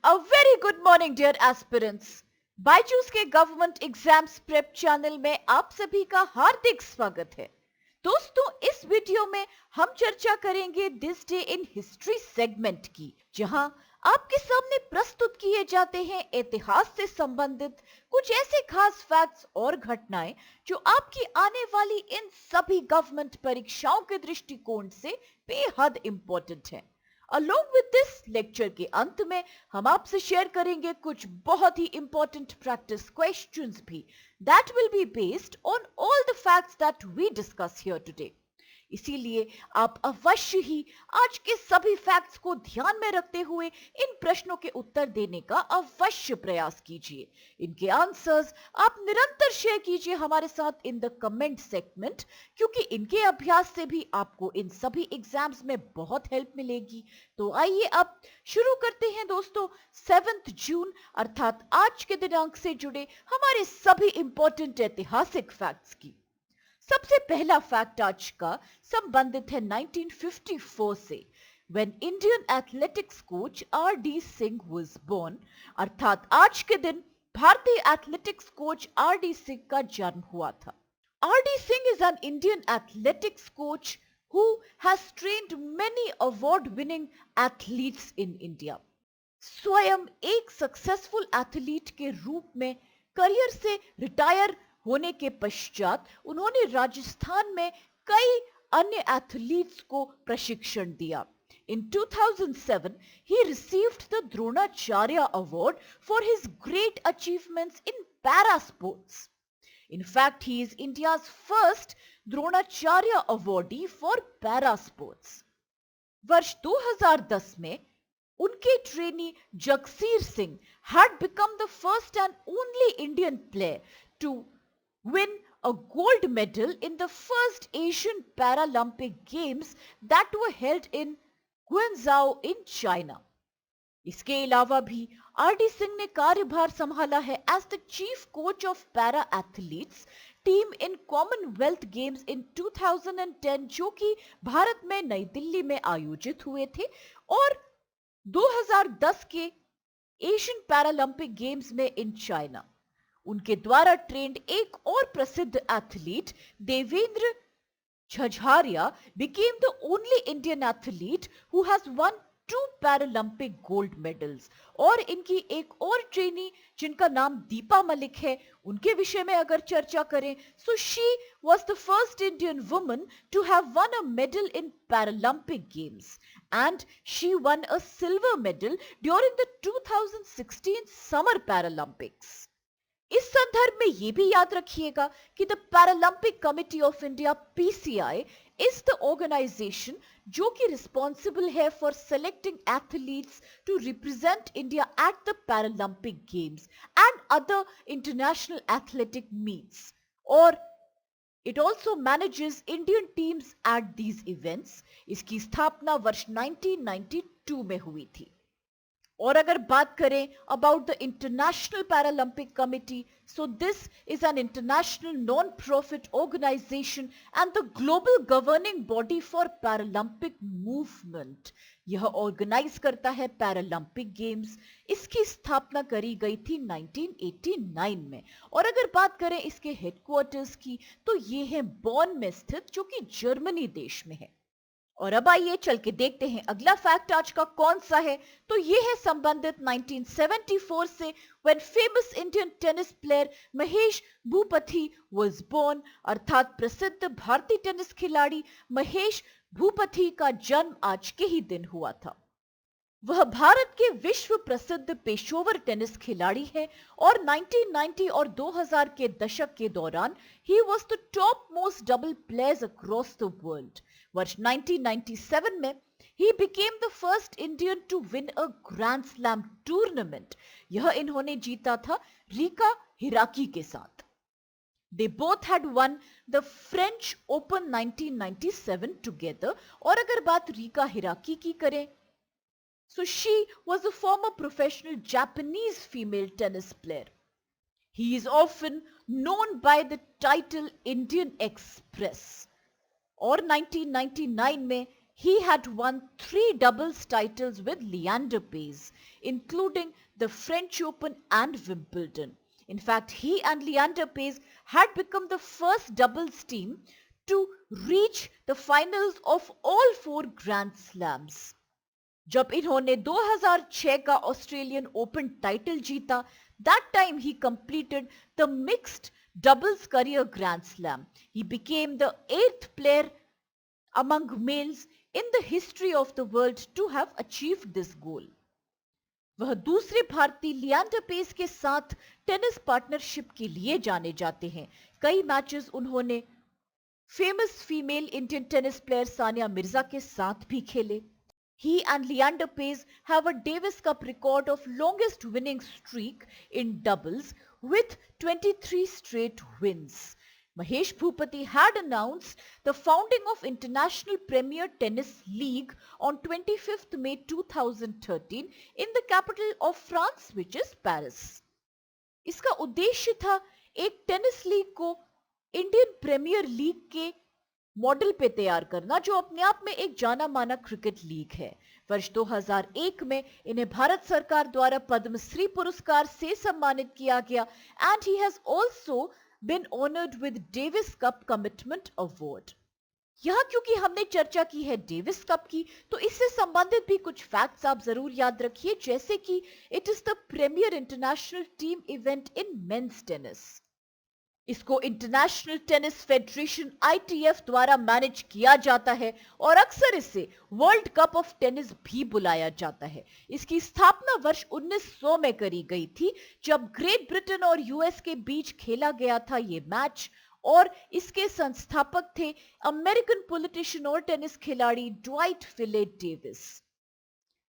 A very good morning, dear aspirants. Byju's के government exams prep channel में आप सभी का हार्दिक स्वागत है। दोस्तों, इस वीडियो में हम चर्चा करेंगे this day in history segment की, जहां आपके सामने प्रस्तुत किए जाते हैं इतिहास से संबंधित कुछ ऐसे खास फैक्ट्स और घटनाएं जो आपकी आने वाली इन सभी गवर्नमेंट परीक्षाओं के दृष्टिकोण से बेहद इंपॉर्टेंट हैं। Along with this लेक्चर के अंत में हम आपसे शेयर करेंगे कुछ बहुत ही इंपॉर्टेंट प्रैक्टिस क्वेश्चंस भी that will be based on all the facts that we discuss here today. इसीलिए आप अवश्य ही आज के सभी फैक्ट्स को ध्यान में रखते हुए इन प्रश्नों के उत्तर देने का अवश्य प्रयास कीजिए। इनके आंसर्स आप निरंतर शेयर कीजिए हमारे साथ इन द कमेंट सेगमेंट, क्योंकि इनके अभ्यास से भी आपको इन सभी एग्जाम्स में बहुत हेल्प मिलेगी। तो आइए अब शुरू करते हैं दोस्तों 7 जून अर्थात आज के दिनांक से जुड़े हमारे सभी इंपॉर्टेंट ऐतिहासिक फैक्ट्स की। सबसे पहला फैक्ट आज का संबंधित है 1954 से, when Indian athletics coach R.D. Singh was born, अर्थात आज के दिन भारतीय एथलेटिक्स कोच R.D. सिंह का जन्म हुआ था। R.D. Singh is an Indian athletics coach who has trained many award-winning athletes in India. स्वयं एक सक्सेसफुल एथलीट के रूप में करियर से रिटायर होने के पश्चात उन्होंने राजस्थान में कई अन्य एथलीट्स को प्रशिक्षण दिया। In 2007, he received the Dronacharya Award for his great achievements in para sports. In fact, he is India's first Dronacharya awardee for para sports. वर्ष 2010 में उनके trainee Jagsir Singh had become the first and only Indian player to win a gold medal in the first Asian Paralympic Games that were held in Guangzhou in China. इसके अलावा भी RD. Singh ने कार्यभार संभाला है as the chief coach of para athletes team in Commonwealth Games in 2010, जो कि भारत में नई दिल्ली में आयोजित हुए थे, और 2010 के एशियन पैरालंपिक गेम्स में इन चाइना। उनके द्वारा ट्रेंड एक और प्रसिद्ध athlete Devendra Jhajharia became the only Indian athlete who has won 2 Paralympic gold medals। और इनकी एक और ट्रेनी जिनका नाम दीपा मलिक है, उनके विषय में अगर चर्चा करें, so she was the first Indian woman to have won a medal in Paralympic Games and she won a silver medal during the 2016 Summer Paralympics। इस संदर्भ में यह भी याद रखिएगा कि the Paralympic Committee of India PCI is the organisation जो कि रिस्पॉन्सिबल है for selecting athletes to represent India at the Paralympic Games and other international athletic meets, और it also manages Indian teams at these events. इसकी स्थापना वर्ष 1992 में हुई थी। और अगर बात करें about the International Paralympic Committee, so this is an international non profit organisation and the global governing body for Paralympic movement. यह ऑर्गेनाइज करता है पैरालंपिक गेम्स। इसकी स्थापना करी गई थी 1989 में। और अगर बात करें इसके हेडक्वार्टर्स की, तो ये है बॉन में स्थित, जो कि जर्मनी देश में है। और अब आइए चल के देखते हैं अगला फैक्ट आज का कौन सा है। तो ये है संबंधित 1974 से, when famous Indian tennis player Mahesh Bhupathi was born, अर्थात प्रसिद्ध भारतीय टेनिस खिलाड़ी महेश भूपति का जन्म आज के ही दिन हुआ था। वह भारत के विश्व प्रसिद्ध पेशेवर टेनिस खिलाड़ी है और 1990 और 2000 के दशक के दौरान he was the top most double players across the world. वर्ष 1997 में he became the first Indian to win a grand slam tournament. यह इन्होंने जीता था रीका हिराकी के साथ। They both had won the French Open 1997 together। और अगर बात रीका हिराकी की करें, so she was a former professional Japanese female tennis player. He is often known by the title Indian Express। और 1999 में he had won 3 doubles titles with Leander Paes, including the French Open and Wimbledon. In fact, he and Leander Paes had become the first doubles team to reach the finals of all 4 Grand Slams. जब इन्होंने 2006 का Australian open title जीता, that time he completed the mixed doubles career Grand Slam. He became the 8th player among males in the history of the world to have achieved this goal. वह दूसरे भारतीय Leander pace के साथ tennis partnership के लिए जाने जाते हैं. कई मैचेस उन्होंने famous female Indian tennis player Sania Mirza के साथ भी खेले. He and Leander Paes have a Davis Cup record of longest winning streak in doubles with 23 straight wins. Mahesh Bhupati had announced the founding of International Premier Tennis League on 25th May 2013 in the capital of France, which is Paris. इसका उद्देश्य था एक tennis league को Indian premiere league के model पे तैयार करना, जो अपने आप में एक जाना माना क्रिकेट लीग है. वर्ष 2001 में इन्हें भारत सरकार द्वारा पद्मश्री पुरस्कार से सम्मानित किया गया and he has also been honoured with Davis Cup commitment award. यहाँ क्योंकि हमने चर्चा की है डेविस कप की, तो इससे संबंधित भी कुछ फैक्ट्स आप जरूर याद रखिए, जैसे कि it is the premier international team event in men's tennis. इसको इंटरनेशनल टेनिस फेडरेशन ITF द्वारा मैनेज किया जाता है और अक्सर इसे वर्ल्ड कप ऑफ टेनिस भी बुलाया जाता है. इसकी स्थापना वर्ष 1900 में करी गई थी, जब ग्रेट ब्रिटेन और US के बीच खेला गया था ये मैच, और इसके संस्थापक थे अमेरिकन पॉलिटिशियन और टेनिस खिलाड़ी ड्वाइट फिले डेविस.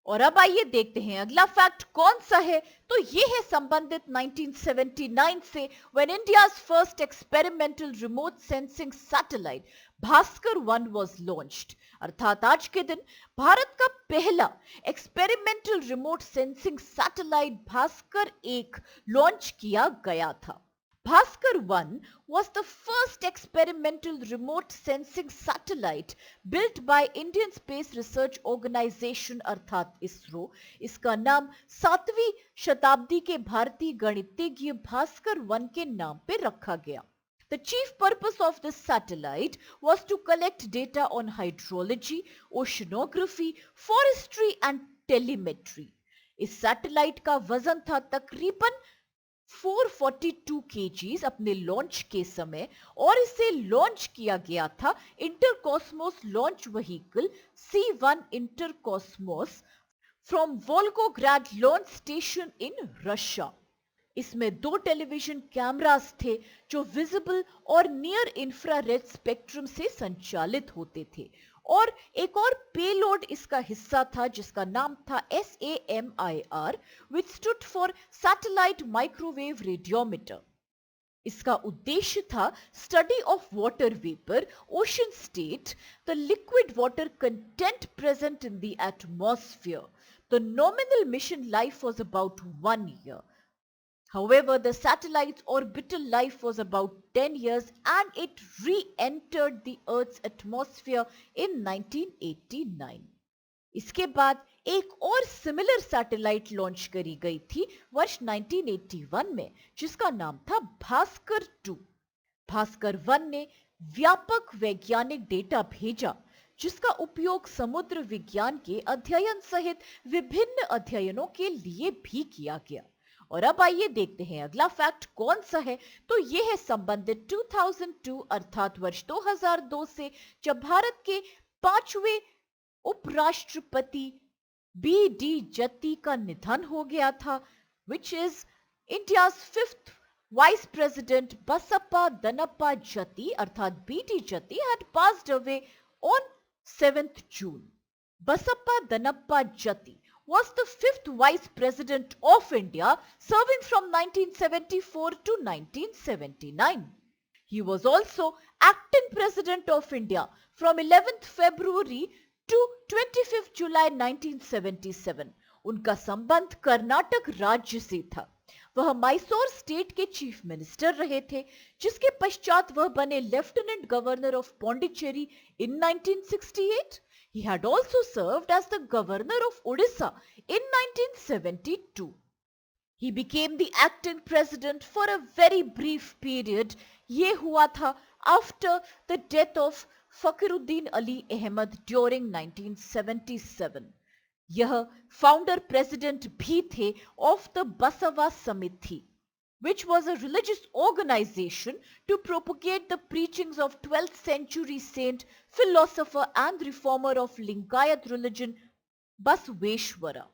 और अब आइए देखते हैं अगला फैक्ट कौन सा है. तो ये है संबंधित 1979 से, when India's first experimental remote sensing satellite Bhaskar 1 was launched. अर्थात आज के दिन भारत का पहला experimental remote sensing satellite Bhaskar 1 launch किया गया था. Bhaskar 1 was the first experimental remote sensing satellite built by Indian Space Research Organization अर्थात इसरो. इसका नाम 7वीं शताब्दी के भारतीय गणितज्ञ भास्कर 1 के नाम पे रखा गया. The chief purpose of this satellite was to collect data on hydrology, oceanography, forestry and telemetry. इस सैटेलाइट का वजन था तकरीबन 442 kgs अपने लॉन्च के समय, और इसे लॉन्च किया गया था Intercosmos launch vehicle C1 Intercosmos from Volgograd launch station in Russia. इसमें 2 टेलीविजन कैमरास थे जो विजिबल और नियर इंफ्रारेड स्पेक्ट्रम से संचालित होते थे, और एक और पेलोड इसका हिस्सा था जिसका नाम था SAMIR, which stood for Satellite Microwave Radiometer. इसका उद्देश्य था study of water vapour, ocean state, the liquid water content present in the atmosphere. The nominal mission life was about 1 year. However, the satellite's orbital life was about 10 years and it re-entered the Earth's atmosphere in 1989. इसके बाद एक और similar satellite launch करी गई थी वर्ष 1981 में, जिसका नाम था भास्कर 2. भास्कर 1 ने व्यापक वैज्ञानिक डेटा भेजा, जिसका उपयोग समुद्र विज्ञान के अध्ययन सहित विभिन्न अध्ययनों के लिए भी किया गया. और अब आइए देखते हैं अगला फैक्ट कौन सा है. तो यह है संबंधित 2002 अर्थात वर्ष 2002 से, जब भारत के 5वें उपराष्ट्रपति BD जत्ती का निधन हो गया था, which is India's 5th Vice President Basappa Danappa Jatti अर्थात BD Jatti had passed away on 7th June. Basappa Danappa Jatti was the 5th Vice President of India, serving from 1974 to 1979. He was also acting President of India from 11th February to 25th July 1977. उनका संबंध कर्नाटक राज्य से था. वह Mysore state के chief minister रहे थे, जिसके पश्चात वह बने lieutenant governor of Pondicherry in 1968. He had also served as the governor of Odisha in 1972. He became the acting president for a very brief period. ये हुआ था after the death of Fakhruddin Ali Ahmed during 1977. यह founder president भी थे of the Basava Samiti, which was a religious organization to propagate the preachings of 12th century saint, philosopher and reformer of Lingayat religion Basaveshwara.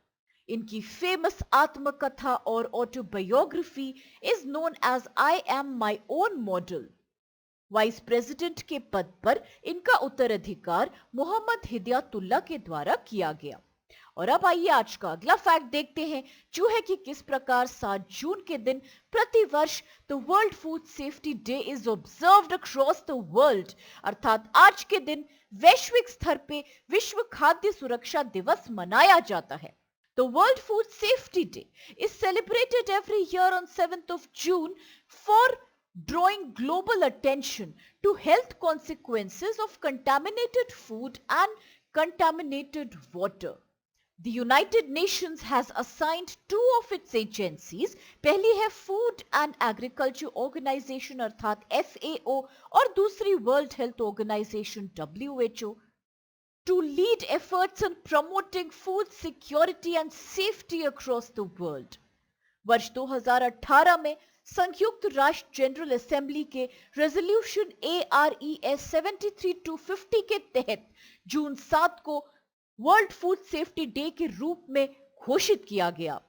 इनकी famous आत्मकथा और autobiography is known as I am my own model. Vice president के पद पर इनका उत्तराधिकार मोहम्मद हिदायतुल्लाह के द्वारा किया गया. और अब आइए आज का अगला फैक्ट देखते हैं जो है कि किस प्रकार 7 जून के दिन प्रति वर्ष the World Food Safety Day is observed across the world. अर्थात आज के दिन वैश्विक स्तर पे विश्व खाद्य सुरक्षा दिवस मनाया जाता है. The World Food Safety Day is celebrated every year on 7th of June for drawing global attention to health consequences of contaminated food and contaminated water. The United Nations has assigned 2 of its agencies. पहली है Food and Agriculture Organization अर्थात FAO और दूसरी World Health Organization WHO to lead efforts in promoting food security and safety across the world. वर्ष 2018 में संयुक्त राष्ट्र general assembly के रेजोल्यूशन ARES 73/250 के तहत जून 7 को वर्ल्ड फूड सेफ्टी डे के रूप में घोषित किया गया.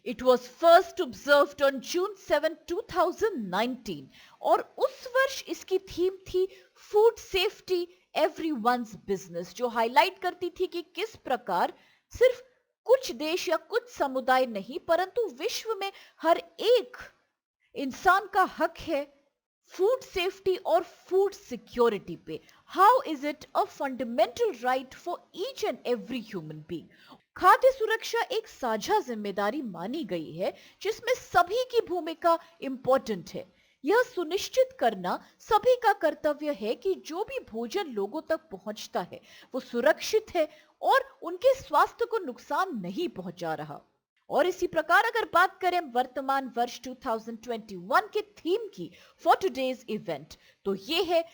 It was first observed on June 7, 2019 और उस वर्ष इसकी थीम थी फूड सेफ्टी एवरीवन्स बिजनेस, जो हाईलाइट करती थी कि किस प्रकार सिर्फ कुछ देश या कुछ समुदाय नहीं परंतु विश्व में हर एक इंसान का हक है फूड सेफ्टी और फूड सिक्योरिटी पे. How is it a fundamental right for each and every human being. खाद्य सुरक्षा एक साझा जिम्मेदारी मानी गई है जिसमें सभी की भूमिका इंपॉर्टेंट है. यह सुनिश्चित करना सभी का कर्तव्य है कि जो भी भोजन लोगों तक पहुंचता है वो सुरक्षित है और उनके स्वास्थ्य को नुकसान नहीं पहुंचा रहा. और इसी प्रकार अगर बात करें वर्तमान वर्ष 2021 के थीम की फॉर टुडेज इवेंट तो ये है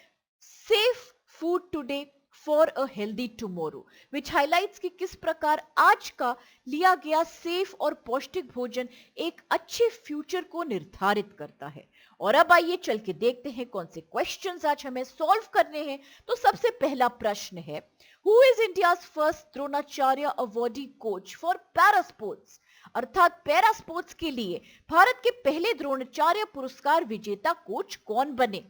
safe food today for a healthy tomorrow, which highlights कि किस प्रकार आज का लिया गया सेफ और पौष्टिक भोजन एक अच्छे फ्यूचर को निर्धारित करता है. और अब आइए चल के देखते हैं कौन से क्वेश्चंस आज हमें सॉल्व करने हैं. तो सबसे पहला प्रश्न है who is India's first Dronacharya awardee coach for para sports. अर्थात पैरा स्पोर्ट्स के लिए भारत के पहले द्रोणाचार्य पुरस्कार विजेता कोच कौन बने.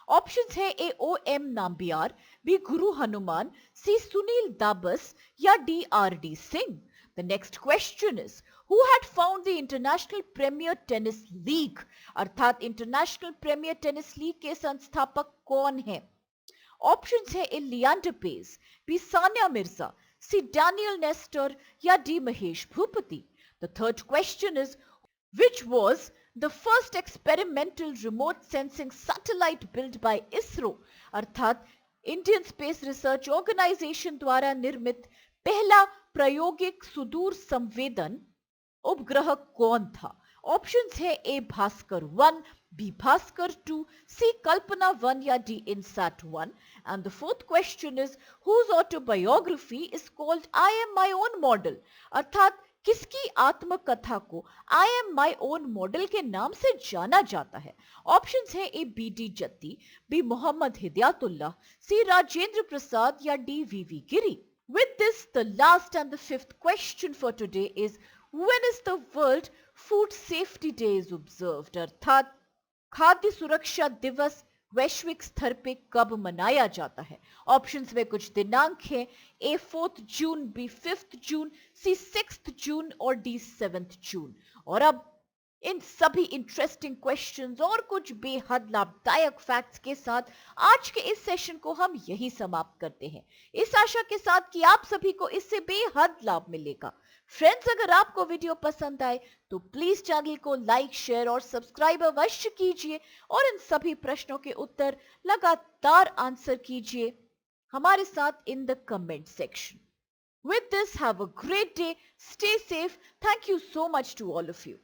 ऑप्शंस है A O M Nambiar, B Guru Hanuman, C Sunil Dabas या D R D Singh. The next question is who had found the International Premier Tennis League. अर्थात इंटरनेशनल प्रीमियर टेनिस लीग के संस्थापक कौन है. ऑप्शंस है A Leander Paes, B Sania Mirza, C Daniel Nestor या D Mahesh Bhupathi. The third question is, which was the first experimental remote sensing satellite built by ISRO? अर्थात Indian space research organisation द्वारा निर्मित पहला प्रायोगिक सुदूर संवेदन उपग्रह कौन था. ऑप्शंस है ए भास्कर 1, बी भास्कर 2, सी कल्पना 1 या D INSAT 1. And the fourth question is, whose autobiography is called I am my own model? अर्थात किसकी आत्मकथा को I am my own model के नाम से जाना जाता है. ऑप्शंस है A B D Jatti, B Mohammad Hidayatullah, C Rajendra Prasad या D V V Giri. With this the last and the fifth question for today is when is the World Food Safety Day is observed. अर्थात खाद्य सुरक्षा दिवस वैश्विक स्तर पे कब मनाया जाता है. ऑप्शंस में कुछ दिनांक हैं ए 4th जून, बी 5th जून, सी 6th जून और डी 7th जून. और अब इन सभी इंटरेस्टिंग क्वेश्चंस और कुछ बेहद लाभदायक फैक्ट्स के साथ आज के इस सेशन को हम यही समाप्त करते हैं, इस आशा के साथ कि आप सभी को इससे बेहद लाभ मिलेगा. फ्रेंड्स, अगर आपको वीडियो पसंद आए तो प्लीज चैनल को लाइक, शेयर और सब्सक्राइब अवश्य कीजिए और इन सभी प्रश्नों के उत्तर लगातार आंसर कीजिए. हमारे साथ in the comment section. With this, have a great day, stay safe. Thank you so much to all of you.